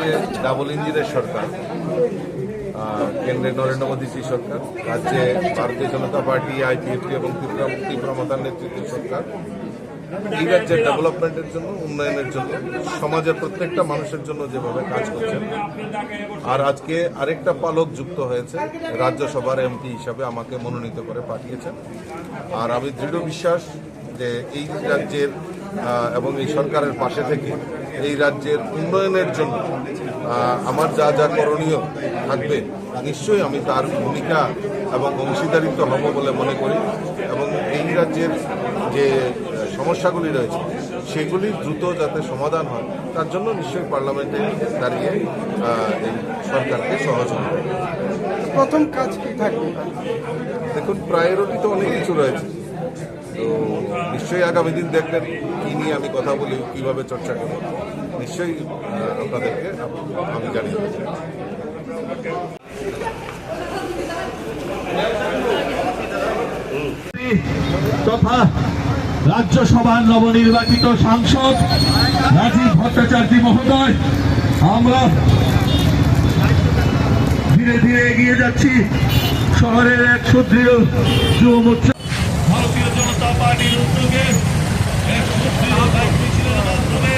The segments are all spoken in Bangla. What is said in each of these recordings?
যে ডাবল ইঞ্জিনের সরকার, কেন্দ্রে নরেন্দ্র মোদীজি সরকার, রাজ্যে ভারতীয় জনতা পার্টি, আইপিএফটি এবং ত্রিপুরা মাতার নেতৃত্বের সরকার এই রাজ্যের ডেভেলপমেন্টের জন্য, উন্নয়নের জন্য, সমাজের প্রত্যেকটা মানুষের জন্য যেভাবে কাজ করছেন। আর আজকে আরেকটা পালক যুক্ত হয়েছে, রাজ্যসভার এমপি হিসাবে আমাকে মনোনীত করে পাঠিয়েছেন। আর আমি দৃঢ় বিশ্বাস যে এই রাজ্যের এবং এই সরকারের পাশে থেকে এই রাজ্যের উন্নয়নের জন্য আমার যা যা করণীয় থাকবে নিশ্চয়ই আমি তার ভূমিকা এবং অংশীদারিত্ব হব বলে মনে করি। এবং এই রাজ্যের যে সমস্যাগুলি রয়েছে সেগুলি দ্রুত যাতে সমাধান হয় তার জন্য নিশ্চয়ই পার্লামেন্টে দাঁড়িয়ে এই সরকারকে সহযোগিতা করবে। প্রথম কাজ কি থাকবে? দেখুন, প্রায়োরিটি তো অনেক কিছু রয়েছে, তো নিশ্চয়ই আগামী দিন দেখবেন কী নিয়ে আমি কথা বলি, কীভাবে চর্চা করব, নিশ্চয়ই আপনাদেরকে আমি জানিয়ে দেব। তথা রাজ্যসভার নবনির্বাচিত সাংসদ রাজীব ভট্টাচার্য মহোদয়, আমরা ধীরে ধীরে এগিয়ে যাচ্ছি শহরের এক সুদৃঢ় যুব মোর্চা। ভারতীয় জনতা পার্টির উদ্যোগে এক সুদৃঢ় বাইক মিছিলের মাধ্যমে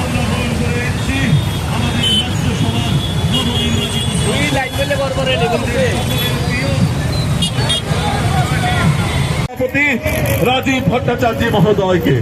আমরা গ্রহণ করে এসেছি আমাদের রাজ্যসভার নবনির্বাচিত সভাপতি রাজীব ভট্টাচার্য মহোদয়কে।